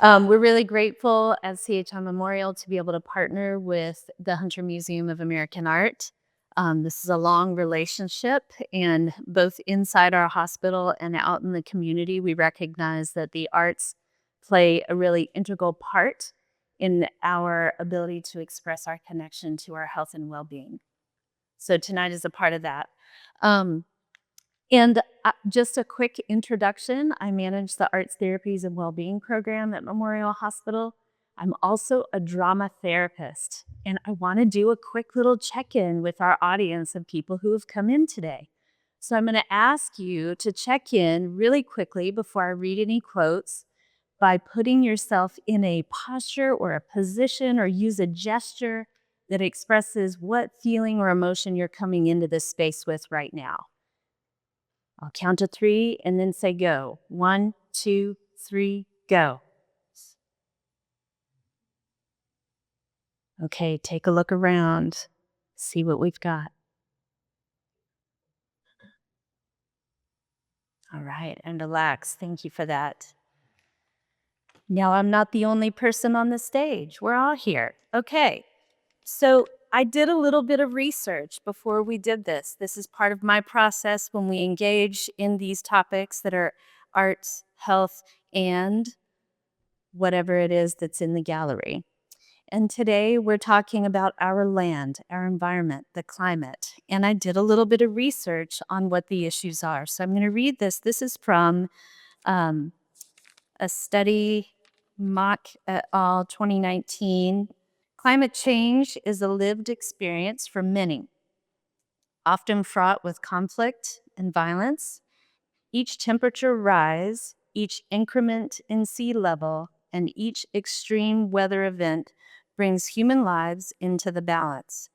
We're really grateful as CHI Memorial to be able to partner with the Hunter Museum of American Art. This is a long relationship, and both inside our hospital and out in the community, we recognize that the arts play a really integral part in our ability to express our connection to our health and well-being. So tonight is a part of that. Um, just a quick introduction, I manage the Arts Therapies and Wellbeing program at Memorial Hospital. I'm also a drama therapist, and I want to do a quick little check-in with our audience of people who have come in today. So I'm going to ask you to check in really quickly before I read any quotes by putting yourself in a posture or a position or use a gesture that expresses what feeling or emotion you're coming into this space with right now. I'll count to 3 and then say go. 1, 2, 3, go. Okay, take a look around. See what we've got. All right, and relax. Thank you for that. Now, I'm not the only person on the stage. We're all here. Okay, so I did a little bit of research before we did this. This is part of my process when we engage in these topics that are arts, health, and whatever it is that's in the gallery. And today we're talking about our land, our environment, the climate. And I did a little bit of research on what the issues are. So I'm going to read this. This is from a study, Mock et al. 2019. Climate change is a lived experience for many, often fraught with conflict and violence. Each temperature rise, each increment in sea level, and each extreme weather event brings human lives into the balance.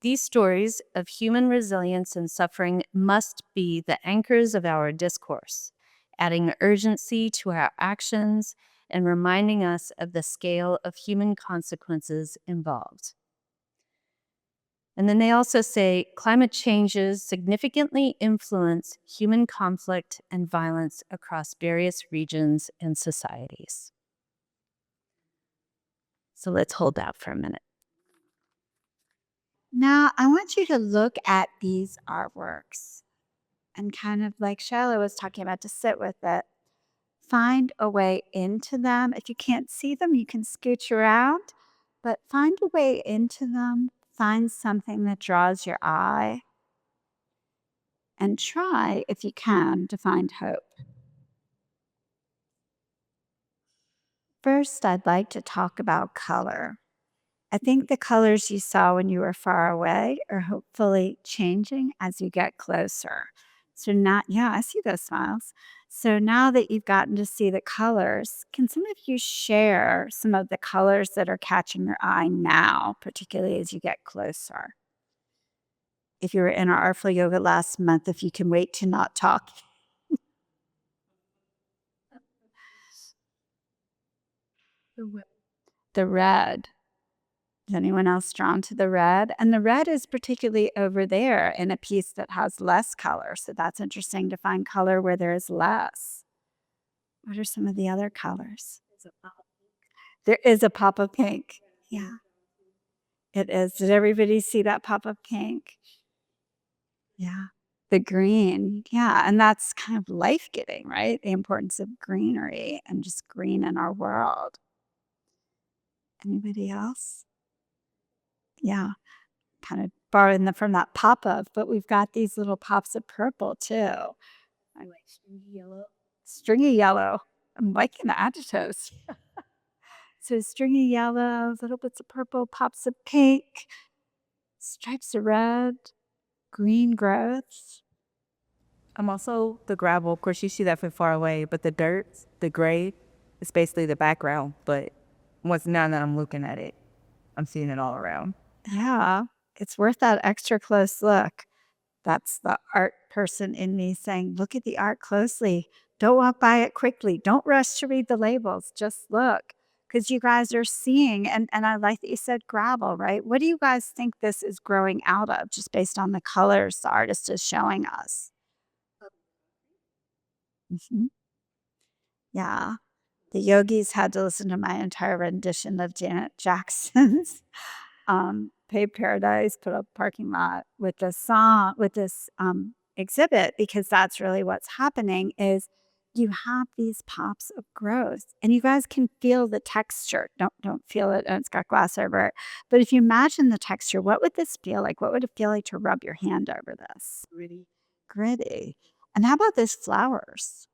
These stories of human resilience and suffering must be the anchors of our discourse, adding urgency to our actions and reminding us of the scale of human consequences involved. And then they also say climate changes significantly influence human conflict and violence across various regions and societies. So let's hold that for a minute. Now, I want you to look at these artworks and kind of like Shiloh was talking about, to sit with it. Find a way into them. If you can't see them, you can scooch around, but find a way into them. Find something that draws your eye and try, if you can, to find hope. First, I'd like to talk about color. I think the colors you saw when you were far away are hopefully changing as you get closer. So now, yeah, I see those smiles. So now that you've gotten to see the colors, can some of you share some of the colors that are catching your eye now, particularly as you get closer? If you were in our Artful Yoga last month, if you can wait to not talk. The red. Is anyone else drawn to the red? And the red is particularly over there in a piece that has less color. So that's interesting to find color where there is less. What are some of the other colors? There is a pop of pink. Yeah, it is. Did everybody see that pop of pink? Yeah. The green. Yeah. And that's kind of life giving, right? The importance of greenery and just green in our world. Anybody else? Yeah. Kind of borrowing from that pop of, but we've got these little pops of purple too. I like stringy yellow. Stringy yellow. I'm liking the adjectives. So stringy yellow, little bits of purple, pops of pink, stripes of red, green growths. I'm also the gravel. Of course, you see that from far away, but the dirt, the gray, is basically the background. But once now that I'm looking at it, I'm seeing it all around. Yeah, it's worth that extra close look. That's the art person in me saying, look at the art closely. Don't walk by it quickly. Don't rush to read the labels. Just look. Because you guys are seeing, and I like that you said gravel, right? What do you guys think this is growing out of, just based on the colors the artist is showing us? Mhm. Yeah. The yogis had to listen to my entire rendition of Janet Jackson's Paved Paradise, put up parking lot with this song, with this exhibit, because that's really what's happening is you have these pops of growth and you guys can feel the texture. Don't feel it, and it's got glass over it. But if you imagine the texture, what would this feel like? What would it feel like to rub your hand over this? Gritty. Gritty. And how about those flowers?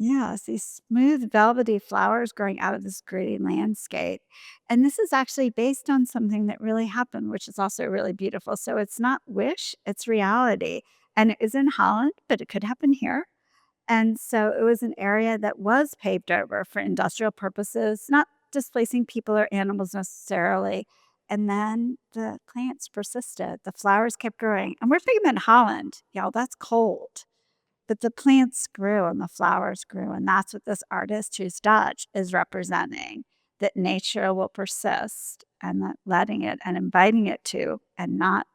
Yes, these smooth, velvety flowers growing out of this gritty landscape. And this is actually based on something that really happened, which is also really beautiful. So it's not wish, it's reality. And it is in Holland, but it could happen here. And so it was an area that was paved over for industrial purposes, not displacing people or animals necessarily. And then the plants persisted, the flowers kept growing. And we're thinking in Holland, y'all, that's cold. But the plants grew and the flowers grew, and that's what this artist, who's Dutch, is representing, that nature will persist and that letting it and inviting it to and not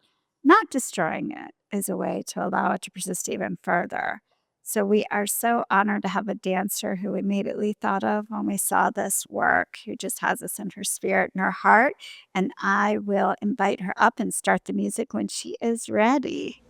destroying it is a way to allow it to persist even further. So we are so honored to have a dancer who we immediately thought of when we saw this work, who just has this in her spirit and her heart. And I will invite her up and start the music when she is ready.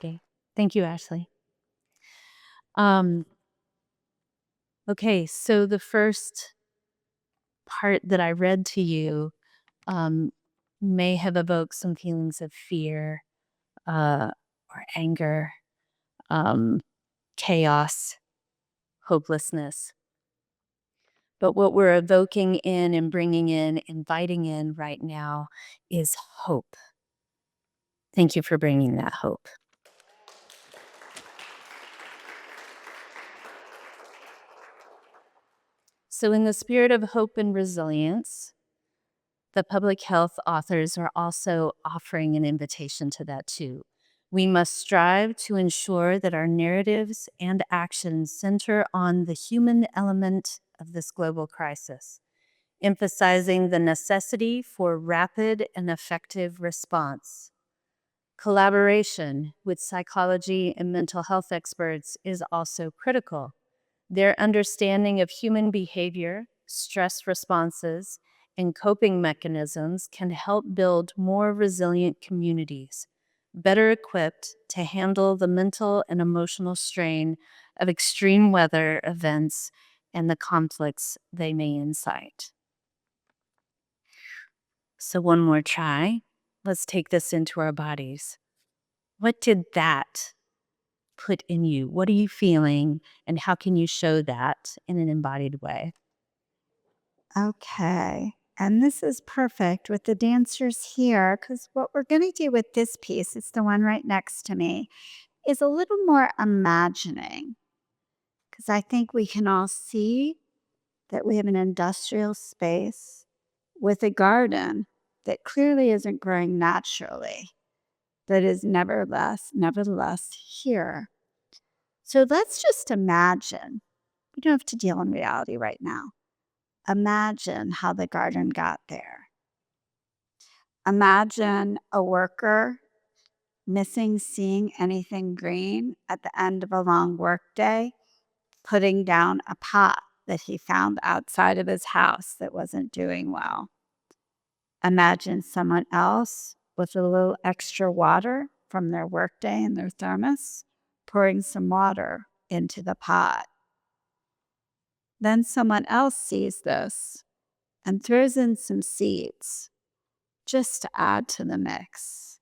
Okay. Thank you, Ashley. Okay, so the first part that I read to you may have evoked some feelings of fear or anger, chaos, hopelessness. But what we're evoking in and bringing in, inviting in right now is hope. Thank you for bringing that hope. So in the spirit of hope and resilience, the public health authors are also offering an invitation to that too. We must strive to ensure that our narratives and actions center on the human element of this global crisis, emphasizing the necessity for rapid and effective response, Collaboration with psychology and mental health experts is also critical. Their understanding of human behavior, stress responses, and coping mechanisms can help build more resilient communities, better equipped to handle the mental and emotional strain of extreme weather events and the conflicts they may incite. So, one more try. Let's take this into our bodies. What did that put in you? What are you feeling? And how can you show that in an embodied way? Okay. And this is perfect with the dancers here because what we're going to do with this piece, it's the one right next to me, is a little more imagining because I think we can all see that we have an industrial space with a garden that clearly isn't growing naturally, that is nevertheless here. So let's just imagine. We don't have to deal in reality right now. Imagine how the garden got there. Imagine a worker missing seeing anything green at the end of a long workday, putting down a pot that he found outside of his house that wasn't doing well. Imagine someone else with a little extra water from their workday in their thermos, pouring some water into the pot. Then someone else sees this and throws in some seeds just to add to the mix.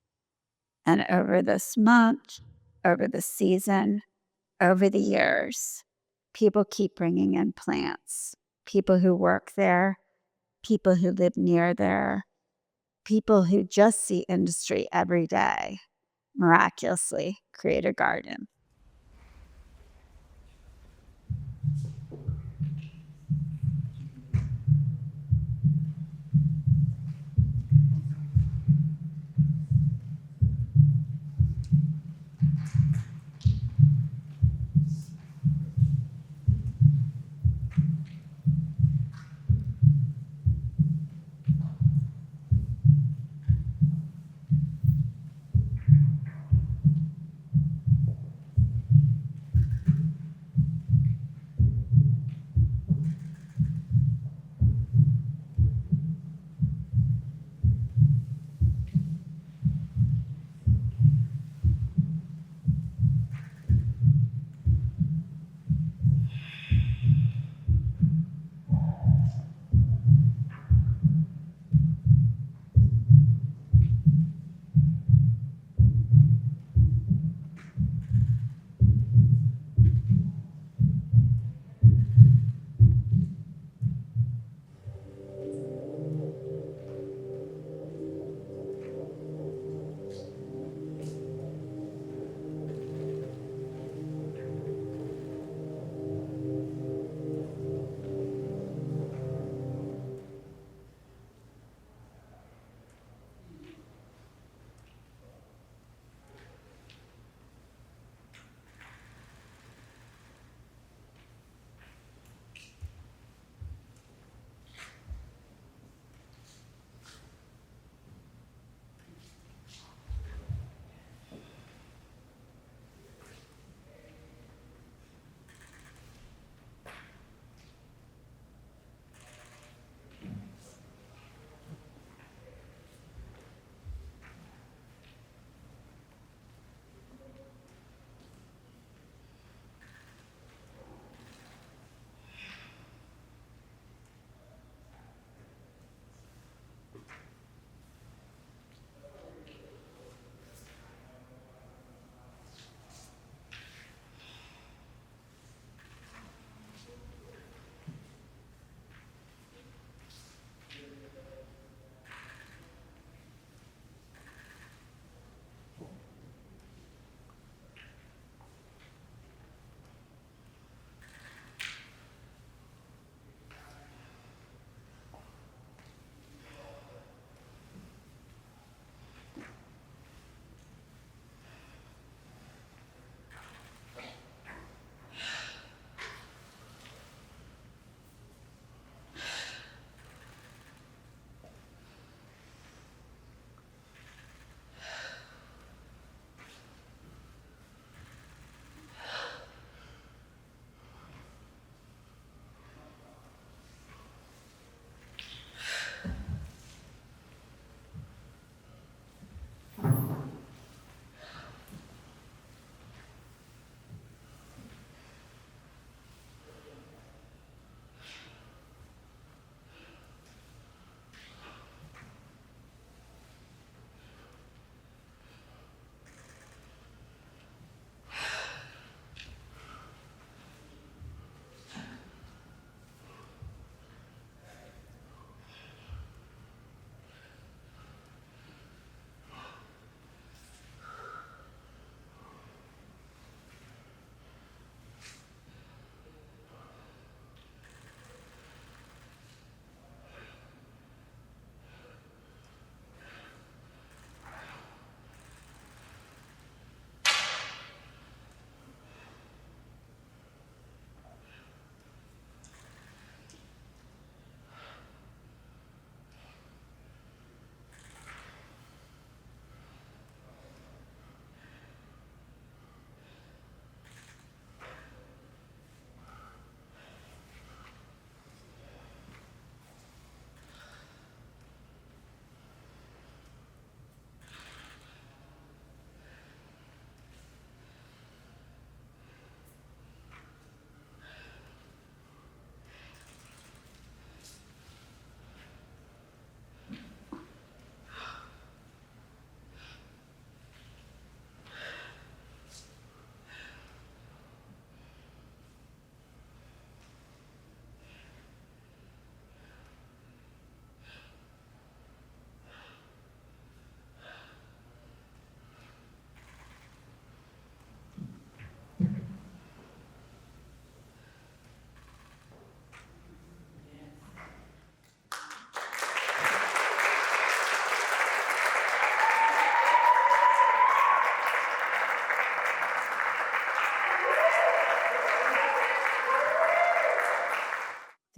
And over this month, over the season, over the years, people keep bringing in plants. People who work there, people who live near there, people who just see industry every day miraculously create a garden.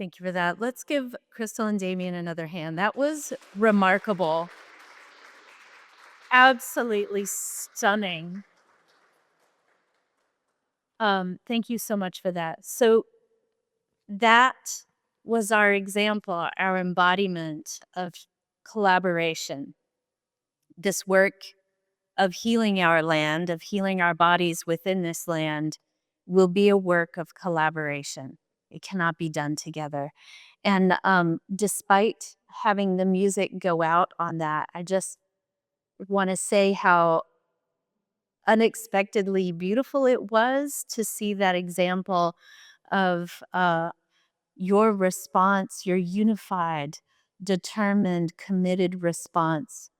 Thank you for that. Let's give Crystal and Damien another hand. That was remarkable. Absolutely stunning. Thank you so much for that. So that was our example, our embodiment of collaboration. This work of healing our land, of healing our bodies within this land, will be a work of collaboration. It cannot be done together. And despite having the music go out on that, I just want to say how unexpectedly beautiful it was to see that example of your response, your unified, determined, committed response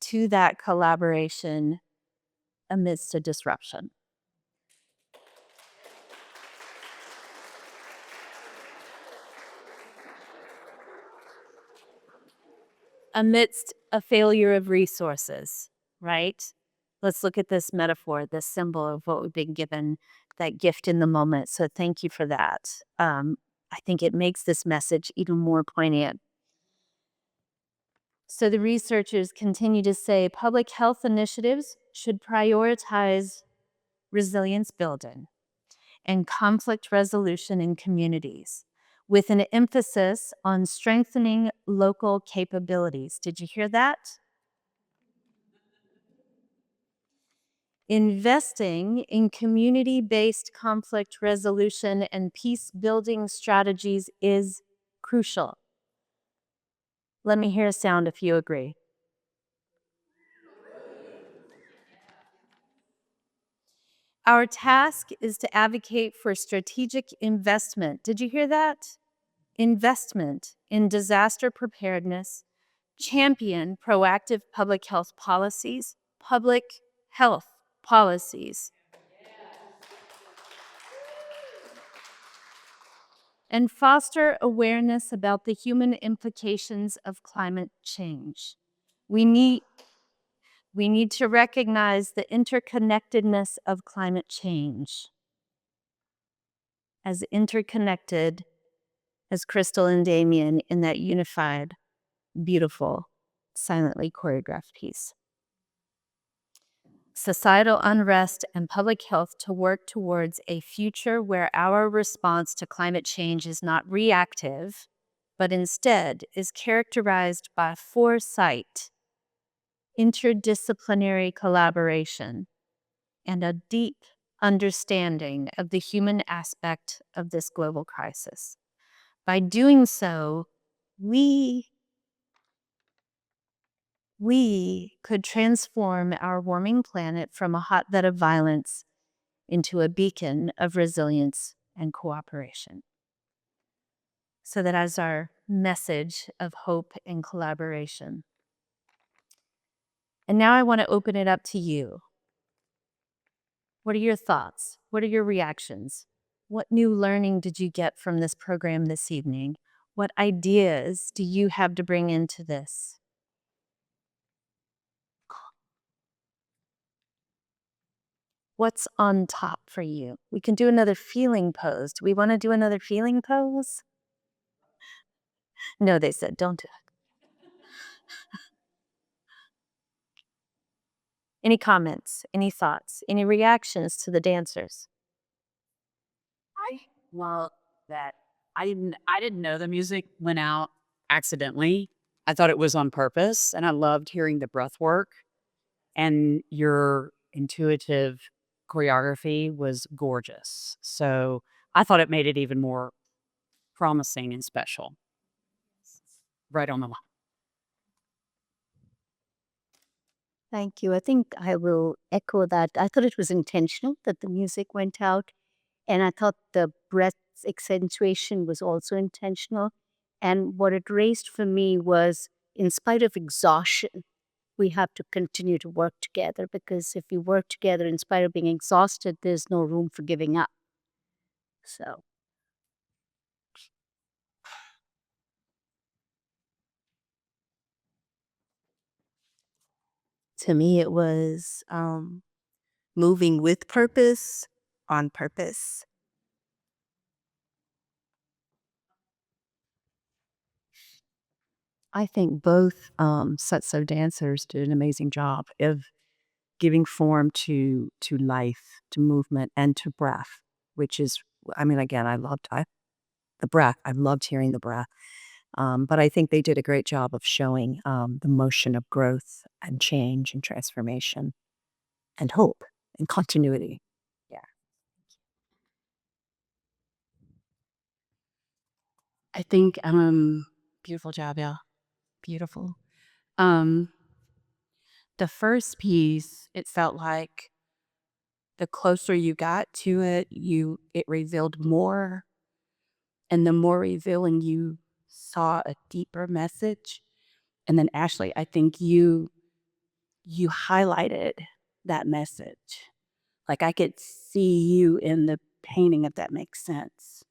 to that collaboration amidst a disruption. Amidst a failure of resources, right? Let's look at this metaphor, this symbol of what we've been given, that gift in the moment. So thank you for that. I think it makes this message even more poignant. So the researchers continue to say public health initiatives should prioritize resilience building and conflict resolution in communities, with an emphasis on strengthening local capabilities. Did you hear that? Investing in community-based conflict resolution and peace-building strategies is crucial. Let me hear a sound if you agree. Our task is to advocate for strategic investment. Did you hear that? Investment in disaster preparedness, champion proactive public health policies, and foster awareness about the human implications of climate change. We need to recognize the interconnectedness of climate change, as interconnected as Crystal and Damien in that unified, beautiful, silently choreographed piece. Societal unrest and public health to work towards a future where our response to climate change is not reactive, but instead is characterized by foresight, interdisciplinary collaboration, and a deep understanding of the human aspect of this global crisis. By doing so, we could transform our warming planet from a hotbed of violence into a beacon of resilience and cooperation. So that is our message of hope and collaboration. And now I want to open it up to you. What are your thoughts? What are your reactions? What new learning did you get from this program this evening? What ideas do you have to bring into this? What's on top for you? We can do another feeling pose. Do we want to do another feeling pose? No, they said, don't do it. Any comments, any thoughts, any reactions to the dancers? I love that I didn't know the music went out accidentally. I thought it was on purpose, and I loved hearing the breath work, and your intuitive choreography was gorgeous. So I thought it made it even more promising and special. Right on the line. Thank you. I think I will echo that. I thought it was intentional that the music went out, and I thought the breath accentuation was also intentional. And what it raised for me was, in spite of exhaustion, we have to continue to work together, because if we work together in spite of being exhausted, there's no room for giving up. So, To me, it was moving with purpose, on purpose. I think both sets of dancers did an amazing job of giving form to life, to movement, and to breath, which is, I mean, again, the breath. I loved hearing the breath. But I think they did a great job of showing the motion of growth and change and transformation and hope and continuity. Yeah. I think beautiful job, yeah. Beautiful. Um the first piece, it felt like the closer you got to it, it revealed more, and the more revealing you saw a deeper message. And then Ashley, I think you highlighted that message. Like I could see you in the painting, if that makes sense.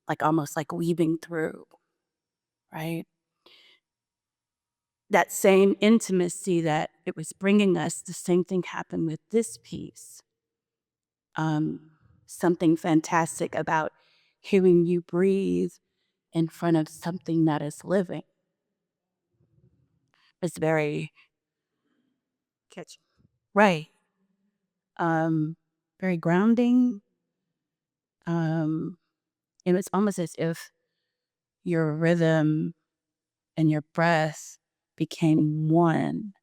Like almost like weaving through, right? That same intimacy that it was bringing us, the same thing happened with this piece. Something fantastic about hearing you breathe in front of something that is living. It's very catchy. Right. Um, Very grounding. And it's almost as if your rhythm and your breath became one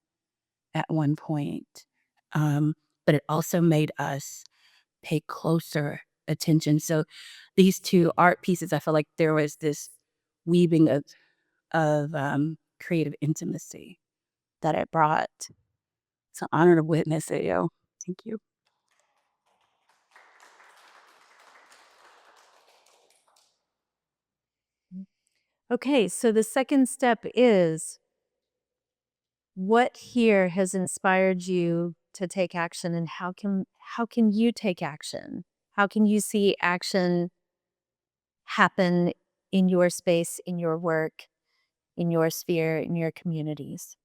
at one point. But it also made us pay closer attention. So these two art pieces, I feel like there was this weaving of creative intimacy that it brought. It's an honor to witness it, yo. Thank you. Okay, so the second step is, what here has inspired you to take action, and how can you take action? How can you see action happen in your space, in your work, in your sphere, in your communities?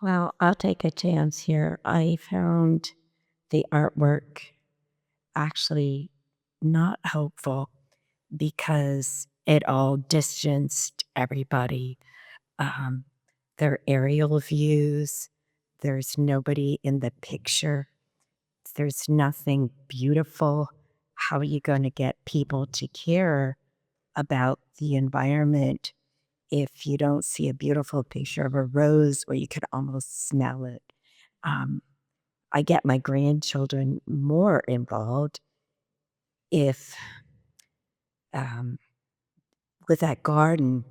Well, I'll take a chance here. I found the artwork actually not hopeful because it all distanced everybody. Um, their aerial views, there's nobody in the picture, there's nothing beautiful. How are you going to get people to care about the environment if you don't see a beautiful picture of a rose where you could almost smell it? Um, I get my grandchildren more involved if, um, with that garden,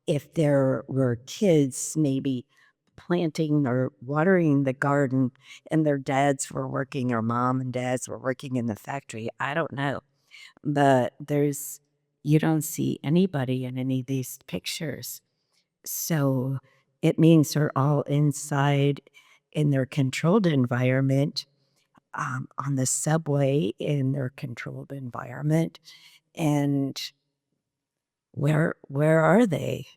if there were kids maybe planting or watering the garden and their dads were working or mom and dads were working in the factory. I don't know. But you don't see anybody in any of these pictures. So it means they're all inside in their controlled environment, on the subway in their controlled environment. And where are they?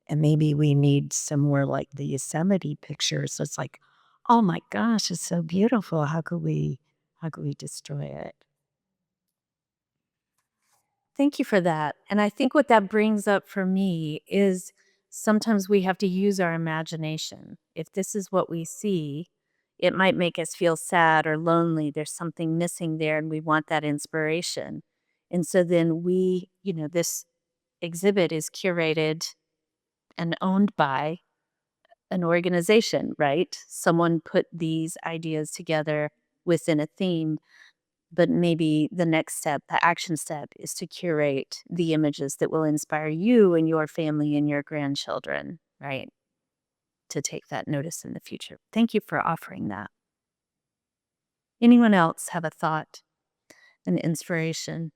And maybe we need some more like the Yosemite pictures. So it's like, oh my gosh, it's so beautiful. How could we destroy it? Thank you for that. And I think what that brings up for me is sometimes we have to use our imagination. If this is what we see, it might make us feel sad or lonely. There's something missing there, and we want that inspiration. And so then this exhibit is curated and owned by an organization, right? Someone put these ideas together within a theme, but maybe the next step, the action step, is to curate the images that will inspire you and your family and your grandchildren, right? To take that notice in the future. Thank you for offering that. Anyone else have a thought, an inspiration,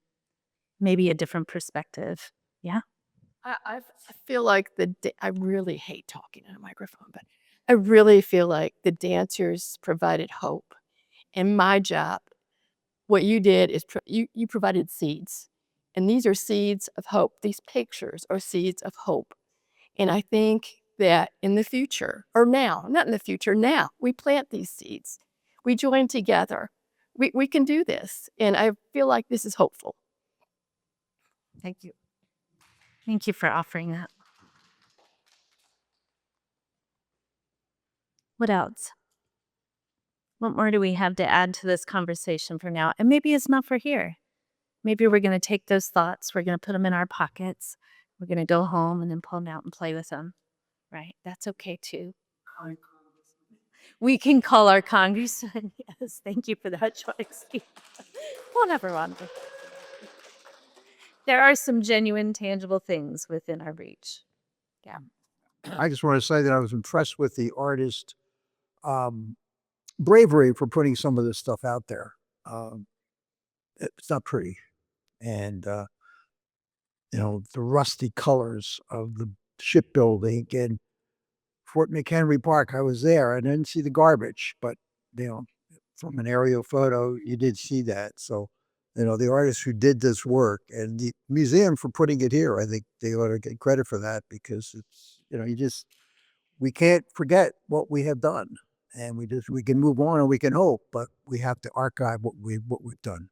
maybe a different perspective? Yeah. I feel like I really hate talking in a microphone, but I really feel like the dancers provided hope. And my job, what you did is you provided seeds. And these are seeds of hope. These pictures are seeds of hope. And I think that in the future, or now, not in the future, now, we plant these seeds. We join together. We can do this. And I feel like this is hopeful. Thank you. Thank you for offering that. What else? What more do we have to add to this conversation for now? And maybe it's not for here. Maybe we're going to take those thoughts, we're going to put them in our pockets, we're going to go home and then pull them out and play with them. Right? That's okay too. We can call our congressman. Yes, thank you for that choice. Whatever, Rhonda. There are some genuine, tangible things within our reach. I just want to say that I was impressed with the artist bravery for putting some of this stuff out there. It's not pretty. And, the rusty colors of the shipbuilding and Fort McHenry Park, I was there. I didn't see the garbage, but, from an aerial photo, you did see that. So, the artists who did this work and the museum for putting it here, I think they ought to get credit for that because it's, we can't forget what we have done. And we can move on and we can hope, but we have to archive what we've done.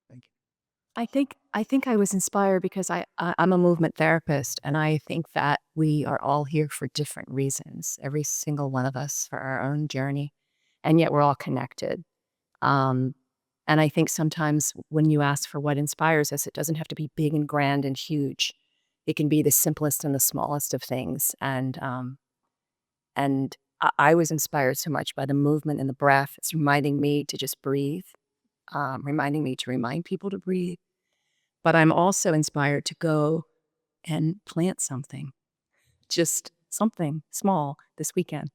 Thank you. I think I was inspired because I'm a movement therapist, and I think that we are all here for different reasons, every single one of us for our own journey, and yet we're all connected. And I think sometimes when you ask for what inspires us, it doesn't have to be big and grand and huge. It can be the simplest and the smallest of things. And I was inspired so much by the movement and the breath. It's reminding me to just breathe, reminding me to remind people to breathe. But I'm also inspired to go and plant something, just something small this weekend.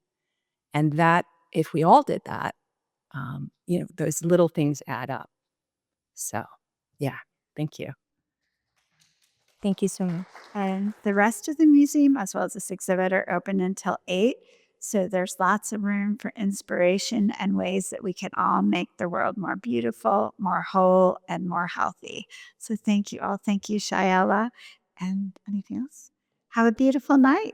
And that, if we all did that, those little things add up. So, yeah, thank you. Thank you so much. And the rest of the museum, as well as this exhibit, are open until 8. So there's lots of room for inspiration and ways that we can all make the world more beautiful, more whole, and more healthy. So thank you all. Thank you, Shayla. And anything else? Have a beautiful night.